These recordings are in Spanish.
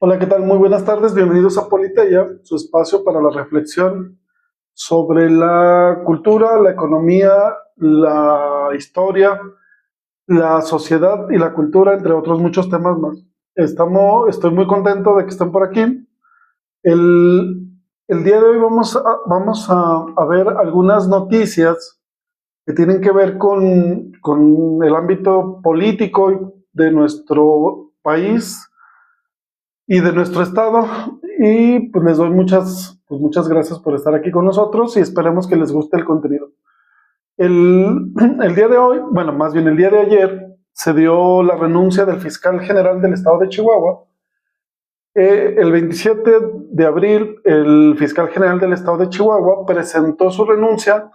Hola, ¿qué tal? Muy buenas tardes, bienvenidos a Politeya, su espacio para la reflexión sobre la cultura, la economía, la historia, la sociedad y la cultura, entre otros muchos temas más. Estoy muy contento de que estén por aquí. El, el día de hoy vamos a ver algunas noticias que tienen que ver con el ámbito político de nuestro país y de nuestro estado. Y pues les doy muchas gracias por estar aquí con nosotros y esperemos que les guste el contenido. El día de hoy, bueno, más bien el día de ayer, se dio la renuncia del fiscal general del estado de Chihuahua. El 27 de abril, el fiscal general del estado de Chihuahua presentó su renuncia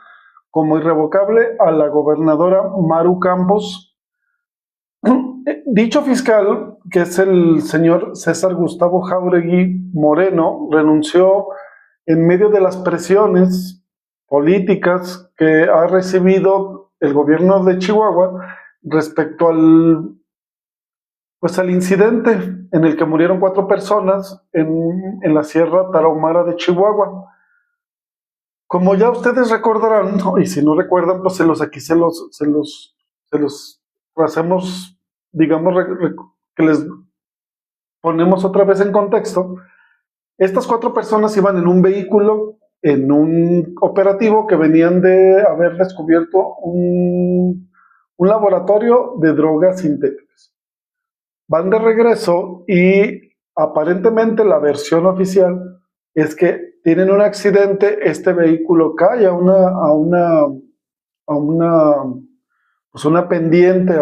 como irrevocable a la gobernadora Maru Campos. Dicho fiscal, que es el señor César Gustavo Jáuregui Moreno, renunció en medio de las presiones políticas que ha recibido el gobierno de Chihuahua respecto al incidente en el que murieron 4 personas en la Sierra Tarahumara de Chihuahua. Como ya ustedes recordarán, ¿no? Y si no recuerdan, pues se los hacemos, digamos, que les ponemos otra vez en contexto. Estas 4 personas iban en un vehículo, en un operativo que venían de haber descubierto un laboratorio de drogas sintéticas. Van de regreso y aparentemente la versión oficial es que tienen un accidente, este vehículo cae pues una pendiente,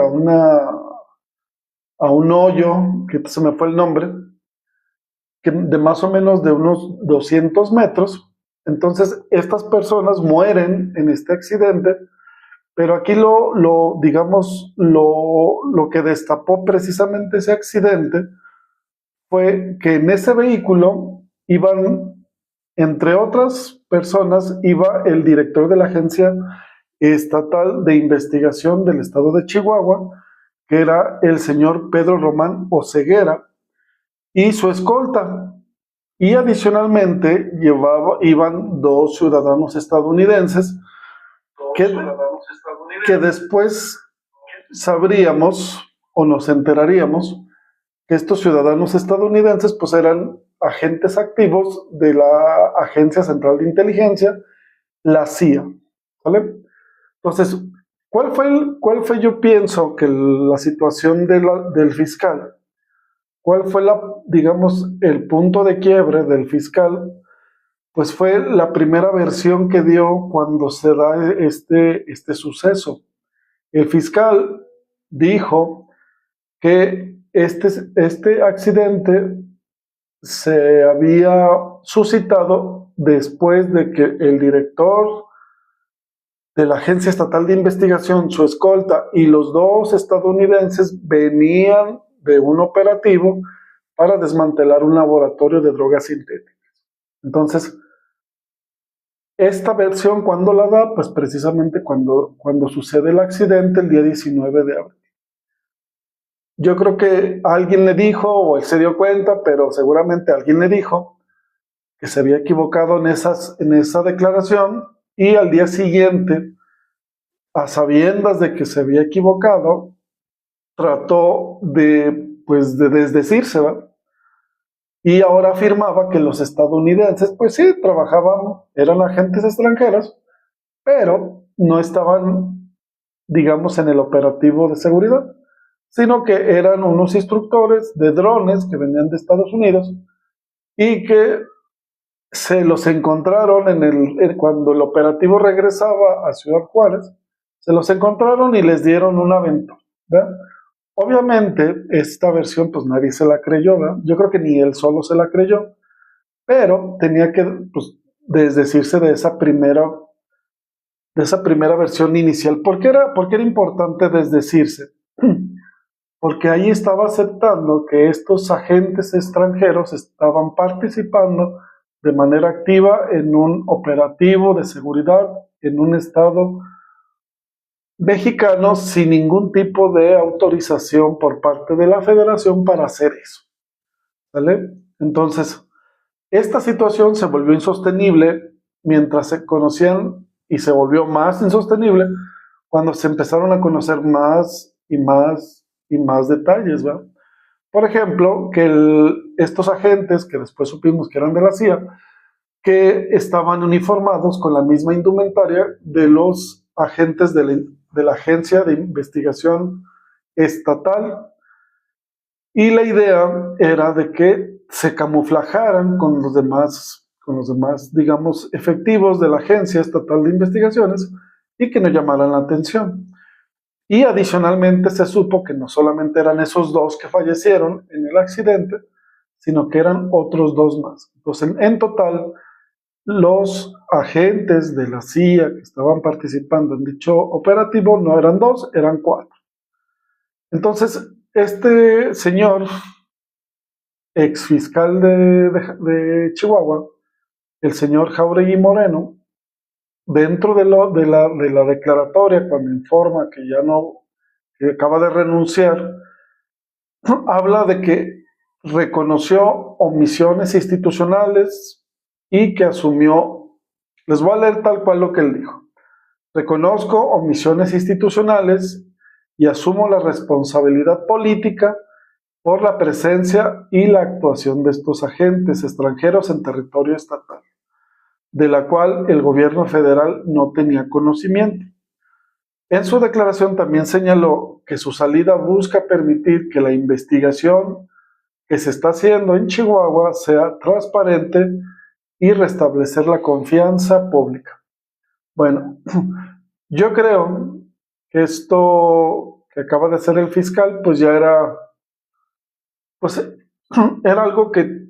a un hoyo, que se me fue el nombre, de más o menos de unos 200 metros. Entonces, estas personas mueren en este accidente, pero aquí digamos, lo que destapó precisamente ese accidente fue que en ese vehículo iban, entre otras personas, iba el director de la Agencia Estatal de Investigación del Estado de Chihuahua, que era el señor Pedro Román Oseguera, y su escolta. Y adicionalmente iban 2 ciudadanos estadounidenses que, que después sabríamos o nos enteraríamos que estos ciudadanos estadounidenses pues eran agentes activos de la Agencia Central de Inteligencia, la CIA, ¿vale? Entonces, ¿cuál fue yo pienso que la situación del fiscal? ¿Cuál fue digamos, el punto de quiebre del fiscal? Pues fue la primera versión que dio cuando se da este suceso. El fiscal dijo que este accidente se había suscitado después de que el director de la Agencia Estatal de Investigación, su escolta y los 2 estadounidenses venían de un operativo para desmantelar un laboratorio de drogas sintéticas. Entonces, esta versión, ¿cuándo la da? Pues precisamente cuando sucede el accidente el día 19 de abril. Yo creo que alguien le dijo, o él se dio cuenta, pero seguramente alguien le dijo que se había equivocado en esa declaración, y al día siguiente, a sabiendas de que se había equivocado, trató de desdecirse, ¿verdad? Y ahora afirmaba que los estadounidenses, pues sí, trabajaban, eran agentes extranjeros, pero no estaban, digamos, en el operativo de seguridad, sino que eran unos instructores de drones que venían de Estados Unidos y que se los encontraron cuando el operativo regresaba a Ciudad Juárez, se los encontraron y les dieron un aventón, ¿verdad? Obviamente, esta versión, pues nadie se la creyó, ¿verdad? Yo creo que ni él solo se la creyó, pero tenía que, pues, desdecirse de esa primera versión inicial. ¿Por qué era importante desdecirse? Porque ahí estaba aceptando que estos agentes extranjeros estaban participando de manera activa en un operativo de seguridad en un estado mexicano sin ningún tipo de autorización por parte de la Federación para hacer eso. ¿Vale? Entonces, esta situación se volvió insostenible mientras se conocían y se volvió más insostenible cuando se empezaron a conocer más y más y más detalles, ¿verdad? Por ejemplo, que estos agentes, que después supimos que eran de la CIA, que estaban uniformados con la misma indumentaria de los agentes de la Agencia de Investigación Estatal, y la idea era de que se camuflajaran con los demás, digamos, efectivos de la Agencia Estatal de Investigaciones y que no llamaran la atención. Y adicionalmente se supo que no solamente eran esos dos que fallecieron en el accidente, sino que eran otros dos más. Entonces, en total, los agentes de la CIA que estaban participando en dicho operativo no eran dos, eran cuatro. Entonces, este señor, ex fiscal de Chihuahua, el señor Jauregui Moreno, dentro de la declaratoria, cuando informa que ya no, que acaba de renunciar, habla de que reconoció omisiones institucionales y que asumió, les voy a leer tal cual lo que él dijo: reconozco omisiones institucionales y asumo la responsabilidad política por la presencia y la actuación de estos agentes extranjeros en territorio estatal, de la cual el gobierno federal no tenía conocimiento. En su declaración también señaló que su salida busca permitir que la investigación que se está haciendo en Chihuahua sea transparente y restablecer la confianza pública. Bueno, yo creo que esto que acaba de hacer el fiscal, pues ya era, pues era algo que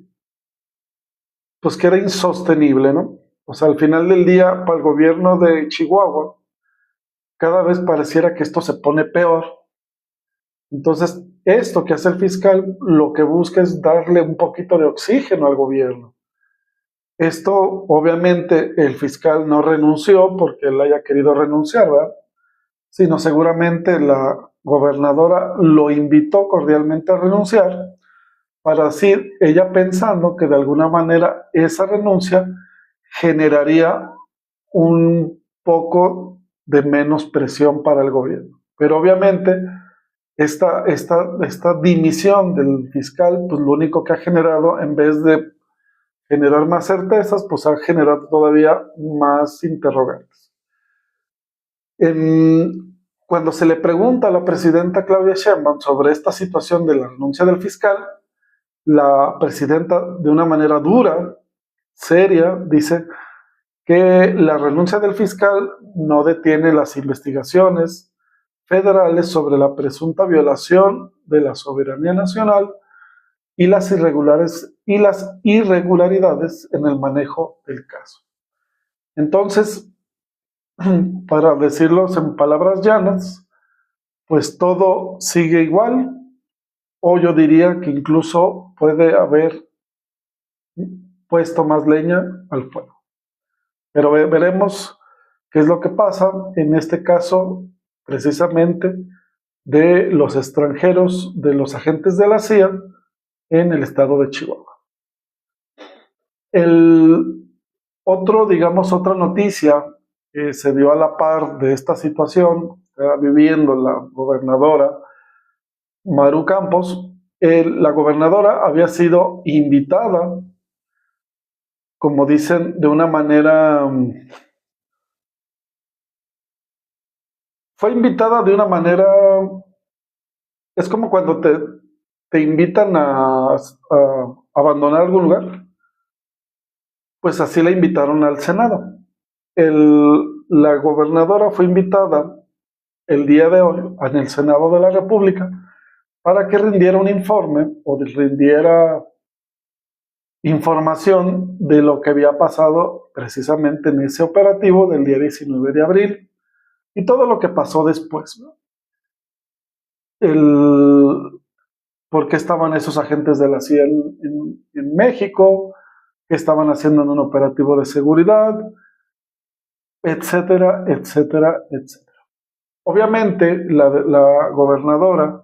era insostenible, ¿no? O sea, al final del día, para el gobierno de Chihuahua, cada vez pareciera que esto se pone peor. Entonces, esto que hace el fiscal, lo que busca es darle un poquito de oxígeno al gobierno. Esto, obviamente, el fiscal no renunció porque él haya querido renunciar, ¿verdad? Sino seguramente la gobernadora lo invitó cordialmente a renunciar, para así ella pensando que de alguna manera esa renuncia generaría un poco de menos presión para el gobierno. Pero obviamente esta dimisión del fiscal, pues lo único que ha generado, en vez de generar más certezas, pues ha generado todavía más interrogantes. Cuando se le pregunta a la presidenta Claudia Sheinbaum sobre esta situación de la renuncia del fiscal, la presidenta, de una manera dura, seria, dice que la renuncia del fiscal no detiene las investigaciones federales sobre la presunta violación de la soberanía nacional y las irregularidades en el manejo del caso. Entonces, para decirlos en palabras llanas, pues todo sigue igual, o yo diría que incluso puede haber puesto más leña al fuego. Pero veremos qué es lo que pasa en este caso, precisamente, de los extranjeros, de los agentes de la CIA en el estado de Chihuahua. Otra noticia que se dio a la par de esta situación, está viviendo la gobernadora Maru Campos. La gobernadora había sido invitada, como dicen, de una manera, fue invitada de una manera, es como cuando te invitan a abandonar algún lugar, pues así la invitaron al Senado. La gobernadora fue invitada el día de hoy en el Senado de la República para que rindiera un informe o rindiera información de lo que había pasado precisamente en ese operativo del día 19 de abril y todo lo que pasó después, ¿no? ¿Por qué estaban esos agentes de la CIA en México? ¿Qué estaban haciendo en un operativo de seguridad? Etcétera, etcétera, etcétera. Obviamente, la gobernadora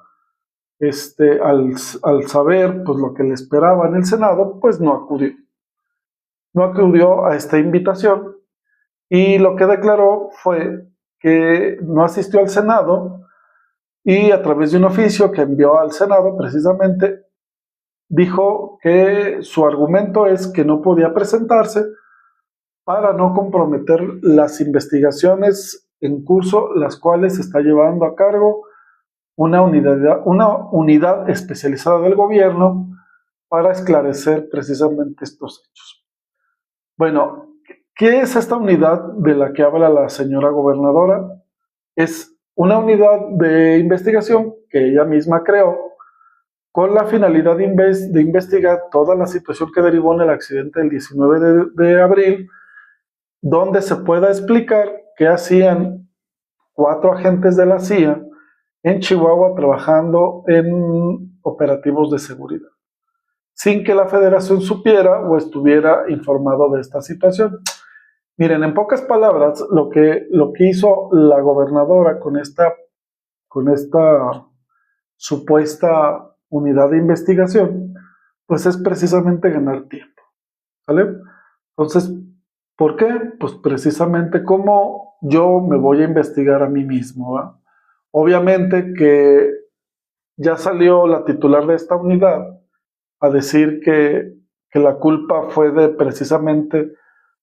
al saber pues, lo que le esperaba en el Senado, pues no acudió. No acudió a esta invitación y lo que declaró fue que no asistió al Senado y a través de un oficio que envió al Senado precisamente dijo que su argumento es que no podía presentarse para no comprometer las investigaciones en curso, las cuales está llevando a cargo una unidad especializada del gobierno para esclarecer precisamente estos hechos. Bueno, ¿qué es esta unidad de la que habla la señora gobernadora? Es una unidad de investigación que ella misma creó con la finalidad de investigar toda la situación que derivó en el accidente del 19 de abril, donde se pueda explicar qué hacían 4 agentes de la CIA en Chihuahua trabajando en operativos de seguridad, sin que la Federación supiera o estuviera informado de esta situación. Miren, en pocas palabras, lo que hizo la gobernadora con esta supuesta unidad de investigación, pues es precisamente ganar tiempo, ¿vale? Entonces, ¿por qué? Pues precisamente como yo me voy a investigar a mí mismo, ¿va? Obviamente que ya salió la titular de esta unidad a decir que la culpa fue precisamente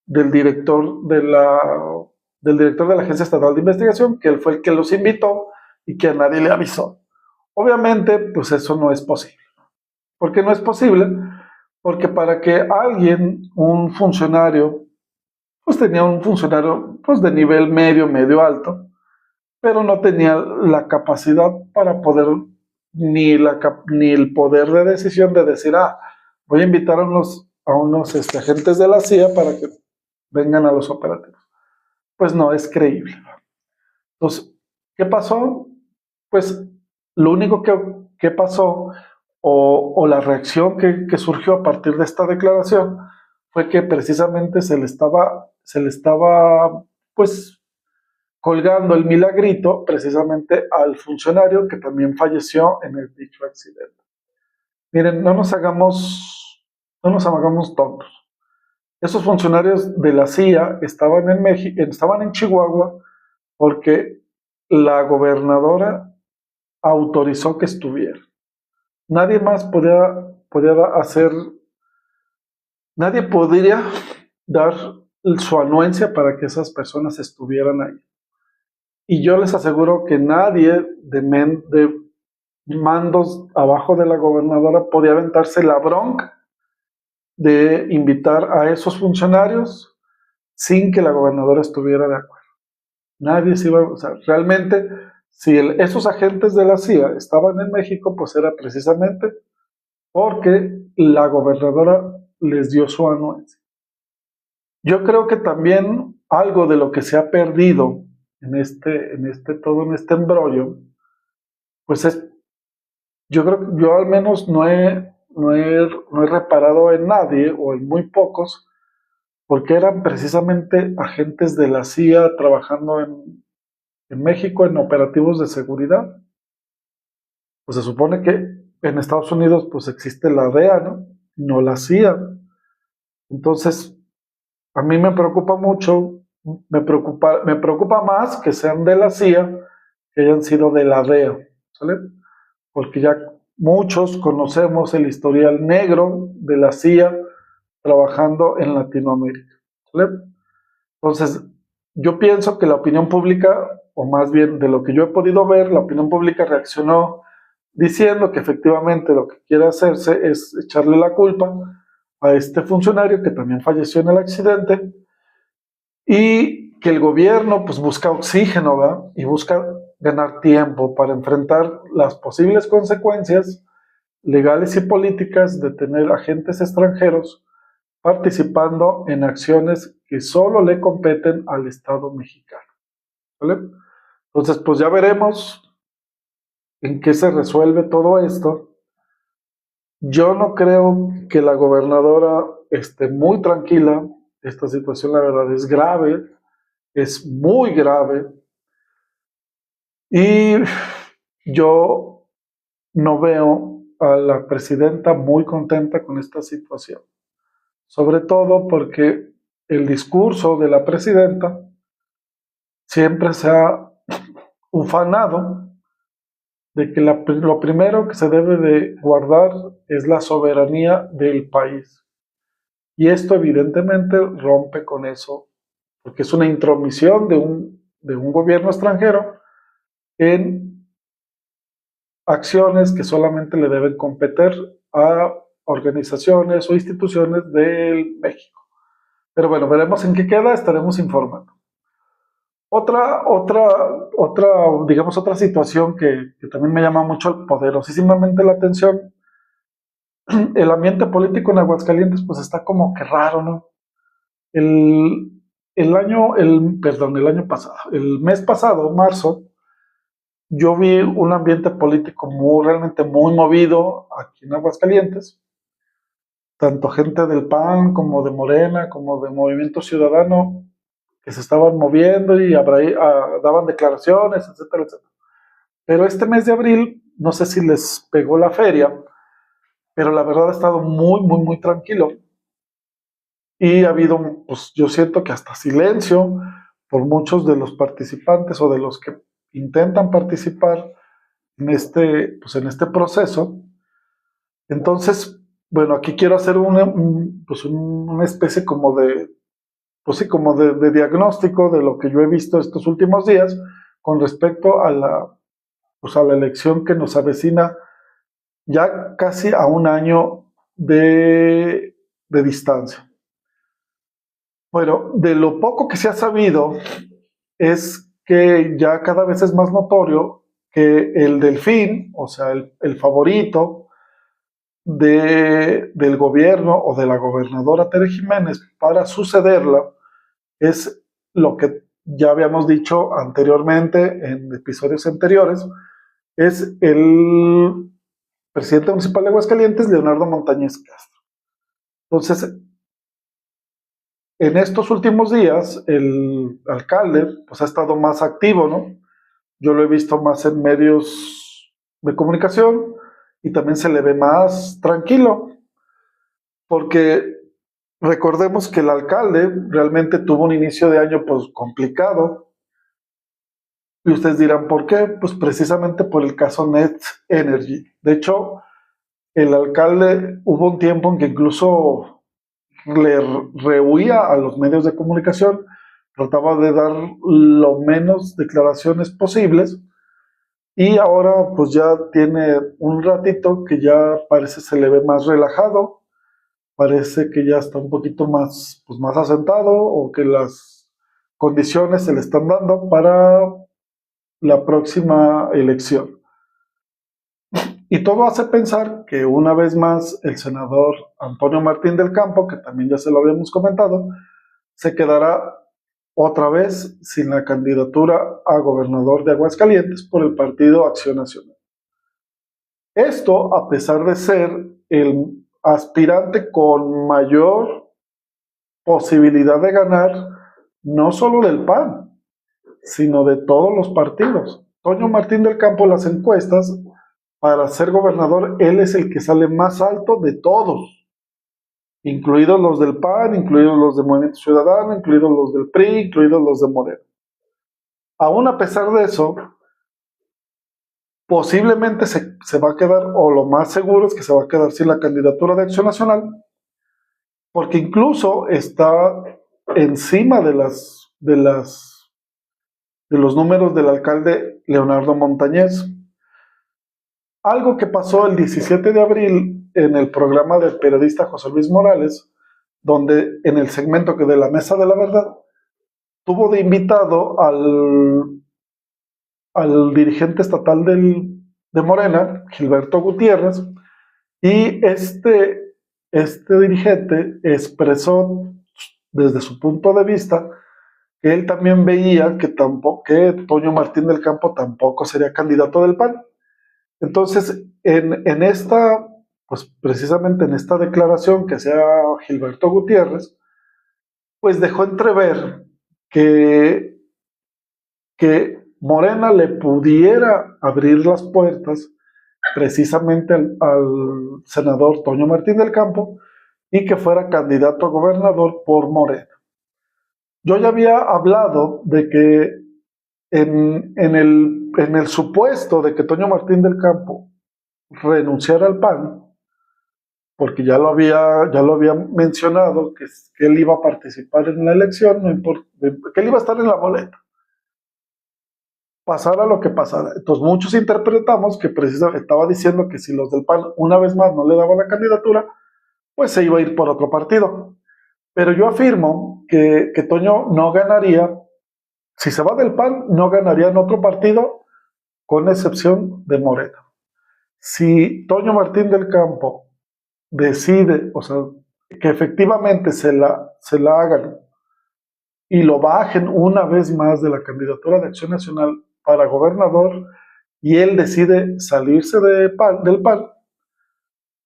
del director del director de la Agencia Estatal de Investigación, que él fue el que los invitó y que a nadie le avisó. Obviamente, pues eso no es posible. ¿Por qué no es posible? Porque para que alguien, un funcionario, pues tenía un funcionario pues de nivel medio alto, pero no tenía la capacidad para poder, ni el poder de decisión de decir, voy a invitar a unos agentes de la CIA para que vengan a los operativos. Pues no es creíble. Entonces, ¿qué pasó? Pues lo único que pasó o la reacción que surgió a partir de esta declaración fue que precisamente se le estaba pues colgando el milagrito precisamente al funcionario que también falleció en el dicho accidente. Miren, no nos hagamos tontos. Esos funcionarios de la CIA estaban en Chihuahua porque la gobernadora autorizó que estuviera. Nadie más nadie podría dar su anuencia para que esas personas estuvieran ahí. Y yo les aseguro que nadie de mandos abajo de la gobernadora podía aventarse la bronca de invitar a esos funcionarios sin que la gobernadora estuviera de acuerdo. Nadie se iba, o sea, realmente, si esos agentes de la CIA estaban en México, pues era precisamente porque la gobernadora les dio su anuencia. Yo creo que también algo de lo que se ha perdido en este embrollo, pues yo al menos no he reparado en nadie o en muy pocos, porque eran precisamente agentes de la CIA trabajando en México en operativos de seguridad. Pues se supone que en Estados Unidos pues existe la DEA, ¿no? No la CIA. Entonces, a mí me preocupa mucho, me preocupa más que sean de la CIA que hayan sido de la DEA, ¿sale? Porque ya muchos conocemos el historial negro de la CIA trabajando en Latinoamérica, ¿sale? Entonces, yo pienso que la opinión pública, o más bien de lo que yo he podido ver, la opinión pública reaccionó diciendo que efectivamente lo que quiere hacerse es echarle la culpa a este funcionario que también falleció en el accidente y que el gobierno pues busca oxígeno, ¿verdad? Y busca ganar tiempo para enfrentar las posibles consecuencias legales y políticas de tener agentes extranjeros participando en acciones que solo le competen al Estado mexicano, ¿vale? Entonces, pues ya veremos en qué se resuelve todo esto. Yo no creo que la gobernadora esté muy tranquila. Esta situación, la verdad, es grave, es muy grave. Y yo no veo a la presidenta muy contenta con esta situación, sobre todo porque el discurso de la presidenta siempre se ha ufanado de que lo primero que se debe de guardar es la soberanía del país. Y esto evidentemente rompe con eso, porque es una intromisión de un gobierno extranjero en acciones que solamente le deben competir a organizaciones o instituciones del México. Pero bueno, veremos en qué queda, estaremos informando. Otra, digamos, otra situación que también me llama mucho poderosísimamente la atención, el ambiente político en Aguascalientes pues está como que raro, ¿no? El, el año pasado, el mes pasado, marzo, yo vi un ambiente político realmente muy movido aquí en Aguascalientes, tanto gente del PAN como de Morena, como de Movimiento Ciudadano, que se estaban moviendo y daban declaraciones, etcétera, etcétera. Pero este mes de abril, no sé si les pegó la feria, pero la verdad ha estado muy tranquilo. Y ha habido, pues yo siento que hasta silencio por muchos de los participantes o de los que intentan participar pues en este proceso. Entonces, bueno, aquí quiero hacer una especie como de, pues sí, como de diagnóstico de lo que yo he visto estos últimos días con respecto pues a la elección que nos avecina ya casi a un año de distancia. Bueno, de lo poco que se ha sabido es que ya cada vez es más notorio que el Delfín, o sea, el favorito del gobierno o de la gobernadora Tere Jiménez para sucederla es lo que ya habíamos dicho anteriormente en episodios anteriores, es el presidente municipal de Aguascalientes, Leonardo Montañez Castro. Entonces, en estos últimos días, el alcalde pues ha estado más activo, ¿no? Yo lo he visto más en medios de comunicación y también se le ve más tranquilo, porque recordemos que el alcalde realmente tuvo un inicio de año pues complicado, y ustedes dirán, ¿por qué? Pues precisamente por el caso Net Energy. De hecho, el alcalde hubo un tiempo en que incluso le rehuía a los medios de comunicación, trataba de dar lo menos declaraciones posibles, y ahora pues ya tiene un ratito que ya parece se le ve más relajado, parece que ya está un poquito más, pues más asentado, o que las condiciones se le están dando para la próxima elección. Y todo hace pensar que una vez más el senador Antonio Martín del Campo, que también ya se lo habíamos comentado, se quedará otra vez sin la candidatura a gobernador de Aguascalientes por el Partido Acción Nacional. Esto a pesar de ser el aspirante con mayor posibilidad de ganar, no solo del PAN, sino de todos los partidos. Toño Martín del Campo, las encuestas, para ser gobernador, él es el que sale más alto de todos, incluidos los del PAN, incluidos los de Movimiento Ciudadano, incluidos los del PRI, incluidos los de Morena. Aún a pesar de eso, posiblemente se va a quedar, o lo más seguro es que se va a quedar sin la candidatura de Acción Nacional, porque incluso está encima de los números del alcalde Leonardo Montañez. Algo que pasó el 17 de abril en el programa del periodista José Luis Morales, donde en el segmento que de la Mesa de la Verdad tuvo de invitado al dirigente estatal de Morena, Gilberto Gutiérrez, y este dirigente expresó desde su punto de vista que él también veía que Toño Martín del Campo tampoco sería candidato del PAN. Entonces, en esta, pues precisamente en esta declaración que hacía Gilberto Gutiérrez, pues dejó entrever que Morena le pudiera abrir las puertas precisamente al senador Toño Martín del Campo y que fuera candidato a gobernador por Morena. Yo ya había hablado de que en el supuesto de que Toño Martín del Campo renunciara al PAN, porque ya lo había mencionado, que él iba a participar en la elección, no importa, que él iba a estar en la boleta, pasara lo que pasara. Entonces muchos interpretamos que precisamente estaba diciendo que si los del PAN una vez más no le daban la candidatura, pues se iba a ir por otro partido. Pero yo afirmo que Toño no ganaría, si se va del PAN, no ganaría en otro partido, con excepción de Morena. Si Toño Martín del Campo decide, o sea, que efectivamente se la hagan y lo bajen una vez más de la candidatura de Acción Nacional para gobernador y él decide salirse del PAN,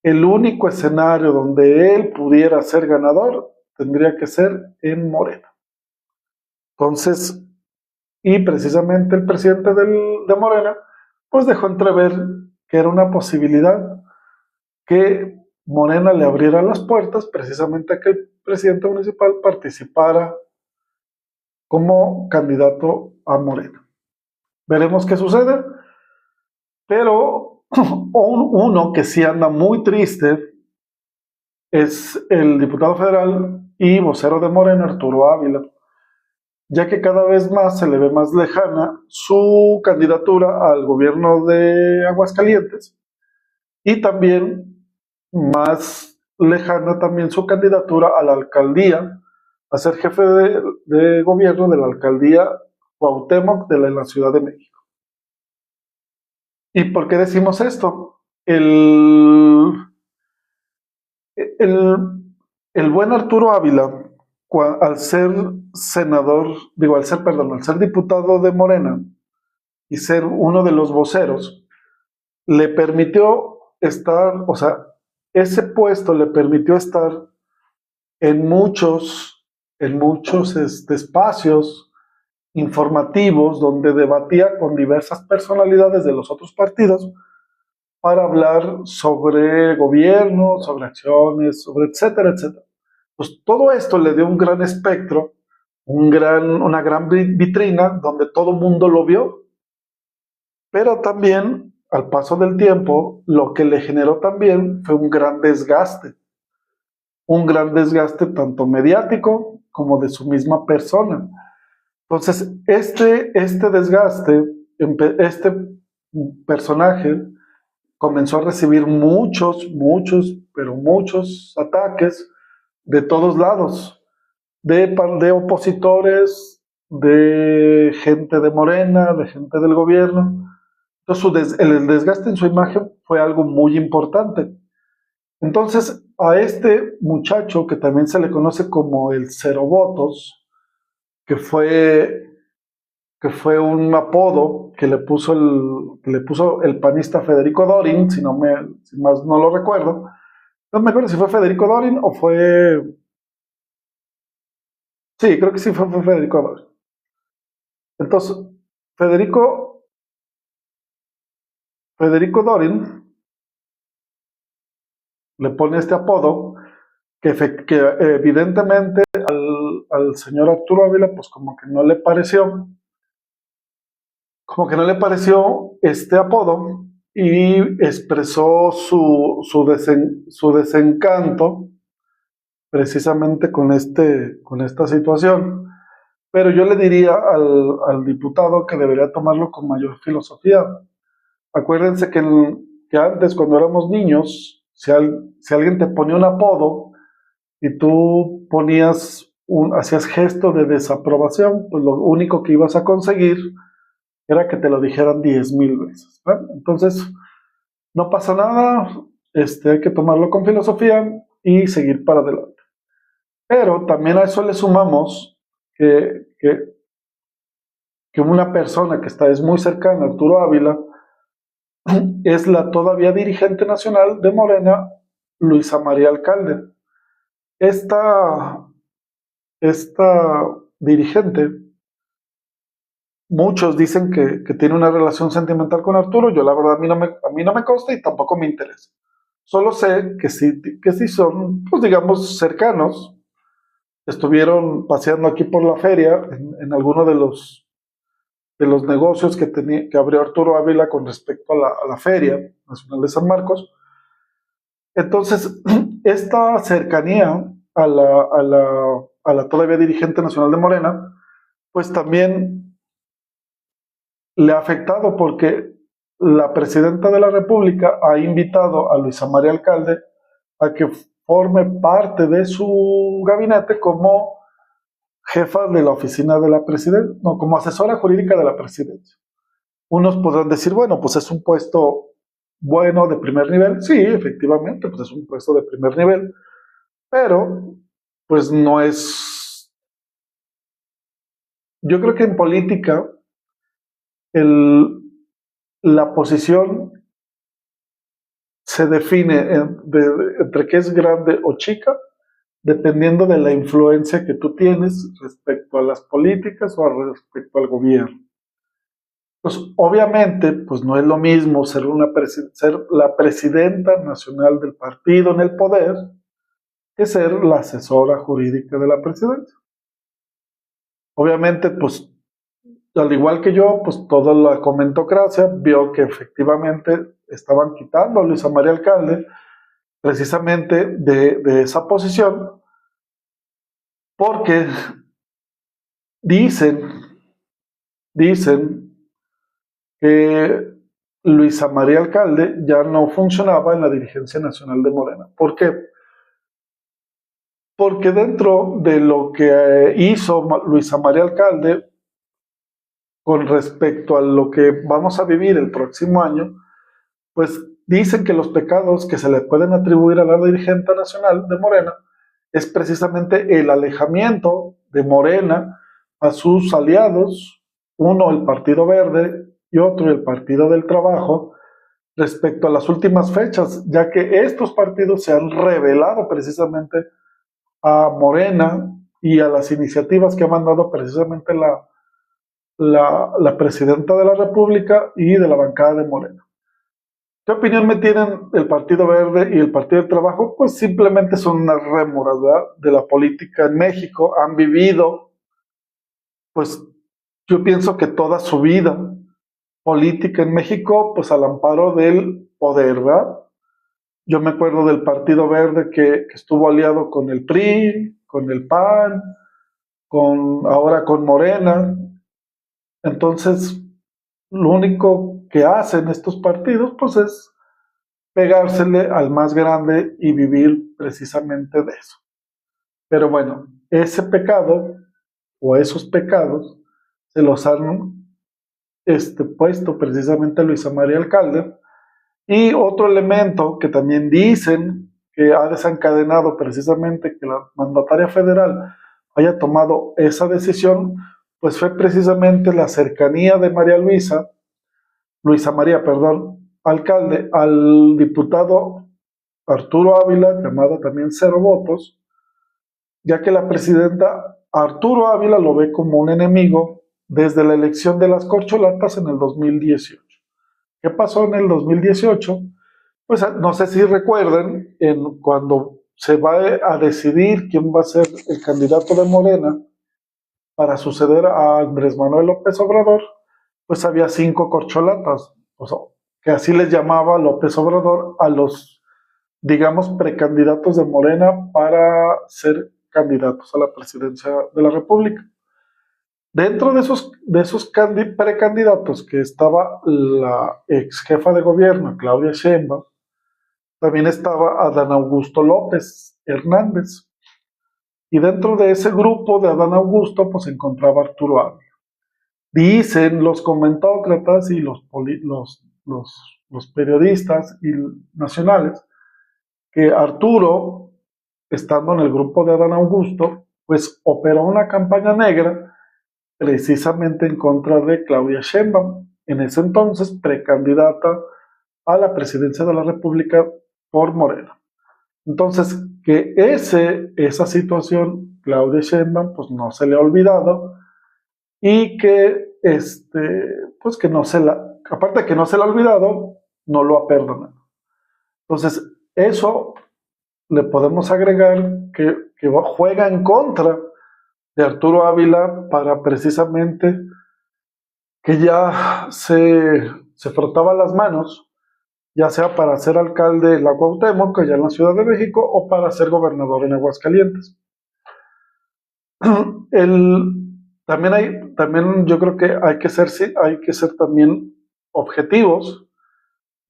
el único escenario donde él pudiera ser ganador tendría que ser en Morena. Entonces, y precisamente el presidente de Morena, pues dejó entrever que era una posibilidad que Morena le abriera las puertas precisamente a que el presidente municipal participara como candidato a Morena. Veremos qué sucede, pero uno que sí anda muy triste es el diputado federal y vocero de Morena, Arturo Ávila, ya que cada vez más se le ve más lejana su candidatura al gobierno de Aguascalientes y también más lejana también su candidatura a la alcaldía, a ser jefe de gobierno de la alcaldía Cuauhtémoc de la Ciudad de México. ¿Y por qué decimos esto? El, el buen Arturo Ávila, al ser senador, al ser diputado de Morena y ser uno de los voceros, le permitió estar, o sea, ese puesto le permitió estar en muchos espacios informativos donde debatía con diversas personalidades de los otros partidos para hablar sobre gobierno, sobre acciones, sobre etcétera, etcétera. Pues todo esto le dio un gran espectro, una gran vitrina donde todo el mundo lo vio, pero también al paso del tiempo lo que le generó también fue un gran desgaste tanto mediático como de su misma persona. Entonces, este desgaste, este personaje comenzó a recibir pero muchos ataques de todos lados, de opositores, de gente de Morena, de gente del gobierno. Entonces, el desgaste en su imagen fue algo muy importante. Entonces, a este muchacho, que también se le conoce como el Cero Votos, que fue un apodo que le puso el panista Federico Dorin, si más no lo recuerdo. No me acuerdo si fue Federico Dorin o fue... Sí, creo que sí fue Federico Dorin. Entonces, Federico, Federico Dorin le pone este apodo que evidentemente al señor Arturo Ávila, pues como que no le pareció este apodo y expresó su desencanto precisamente con esta situación. Pero yo le diría al diputado que debería tomarlo con mayor filosofía. Acuérdense que antes, cuando éramos niños, si alguien te ponía un apodo y tú hacías gesto de desaprobación, pues lo único que ibas a conseguir era que te lo dijeran 10,000 veces, ¿verdad? Entonces, no pasa nada, hay que tomarlo con filosofía y seguir para adelante. Pero también a eso le sumamos que una persona que es muy cercana a Arturo Ávila es la todavía dirigente nacional de Morena, Luisa María Alcalde. Esta dirigente muchos dicen que tiene una relación sentimental con Arturo. Yo la verdad a mí no me consta y tampoco me interesa. Solo sé que sí son, pues digamos, cercanos. Estuvieron paseando aquí por la feria en alguno de los negocios que abrió Arturo Ávila con respecto a la Feria Nacional de San Marcos. Entonces, esta cercanía a la todavía dirigente nacional de Morena, pues también le ha afectado porque la presidenta de la República ha invitado a Luisa María Alcalde a que forme parte de su gabinete como jefa de la oficina de la presidencia, no, como asesora jurídica de la presidencia. Unos podrán decir, bueno, pues es un puesto bueno de primer nivel. Sí, efectivamente, pues es un puesto de primer nivel, pero pues no es... Yo creo que en política el, la posición se define entre que es grande o chica, dependiendo de la influencia que tú tienes respecto a las políticas o respecto al gobierno. Pues obviamente, pues no es lo mismo ser la presidenta nacional del partido en el poder que ser la asesora jurídica de la presidencia. Obviamente, pues al igual que yo, pues toda la comentocracia vio que efectivamente estaban quitando a Luisa María Alcalde precisamente de esa posición porque dicen, dicen que Luisa María Alcalde ya no funcionaba en la dirigencia nacional de Morena. ¿Por qué? Porque dentro de lo que hizo Luisa María Alcalde con respecto a lo que vamos a vivir el próximo año, pues dicen que los pecados que se le pueden atribuir a la dirigente nacional de Morena es precisamente el alejamiento de Morena a sus aliados, uno el Partido Verde y otro el Partido del Trabajo, respecto a las últimas fechas, ya que estos partidos se han revelado precisamente a Morena y a las iniciativas que ha mandado precisamente la presidenta de la República y de la bancada de Morena. ¿Qué opinión me tienen el Partido Verde y el Partido del Trabajo? Pues simplemente son unas rémoras, ¿verdad?, de la política en México. Han vivido, pues yo pienso que toda su vida política en México, pues al amparo del poder, ¿verdad? Yo me acuerdo del Partido Verde que estuvo aliado con el PRI, con el PAN, ahora con Morena. Entonces, lo único que hacen estos partidos, pues es pegársele al más grande y vivir precisamente de eso. Pero bueno, ese pecado o esos pecados se los han puesto precisamente a Luisa María Alcalde. Y otro elemento que también dicen que ha desencadenado precisamente que la mandataria federal haya tomado esa decisión, pues fue precisamente la cercanía de Luisa María, perdón, Alcalde, al diputado Arturo Ávila, llamado también Cero Votos, ya que la presidenta Arturo Ávila lo ve como un enemigo desde la elección de las corcholatas en el 2018. ¿Qué pasó en el 2018? Pues no sé si recuerden, cuando se va a decidir quién va a ser el candidato de Morena para suceder a Andrés Manuel López Obrador, pues había 5 corcholatas, o sea, que así les llamaba López Obrador a los, digamos, precandidatos de Morena para ser candidatos a la presidencia de la República. Dentro de esos precandidatos que estaba la ex jefa de gobierno, Claudia Sheinbaum, también estaba Adán Augusto López Hernández. Y dentro de ese grupo de Adán Augusto, pues se encontraba Arturo Ávila. Dicen los comentócratas y los periodistas y nacionales que Arturo, estando en el grupo de Adán Augusto, pues operó una campaña negra precisamente en contra de Claudia Sheinbaum, en ese entonces precandidata a la presidencia de la República por Morena. Entonces, que esa situación, Claudia Sheinbaum, pues no se le ha olvidado y que pues que no aparte de que no se la ha olvidado, no lo ha perdonado. Entonces, eso le podemos agregar que juega en contra de Arturo Ávila para precisamente que ya se frotaba las manos, ya sea para ser alcalde de la Cuauhtémoc, allá en la Ciudad de México, o para ser gobernador en Aguascalientes. También yo creo que hay que ser también objetivos.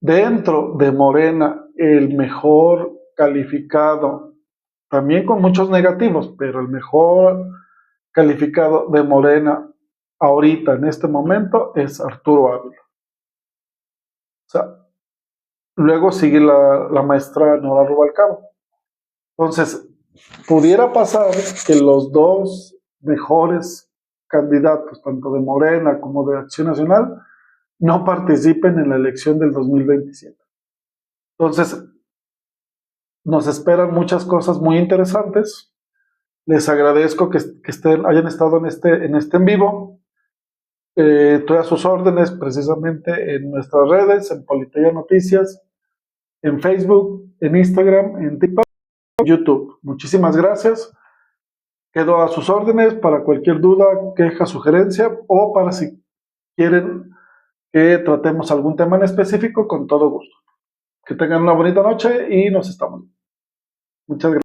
Dentro de Morena, el mejor calificado, también con muchos negativos, pero el mejor calificado de Morena ahorita, en este momento, es Arturo Ávila. O sea, luego sigue la maestra Nora Rubalcaba. Entonces, pudiera pasar que los dos mejores candidatos, tanto de Morena como de Acción Nacional, no participen en la elección del 2027. Entonces, nos esperan muchas cosas muy interesantes. Les agradezco que hayan estado en este en vivo. Estoy a sus órdenes precisamente en nuestras redes, en Politeia Noticias, en Facebook, en Instagram, en TikTok, en YouTube. Muchísimas gracias. Quedo a sus órdenes para cualquier duda, queja, sugerencia o para si quieren que tratemos algún tema en específico, con todo gusto. Que tengan una bonita noche y nos estamos. Muchas gracias.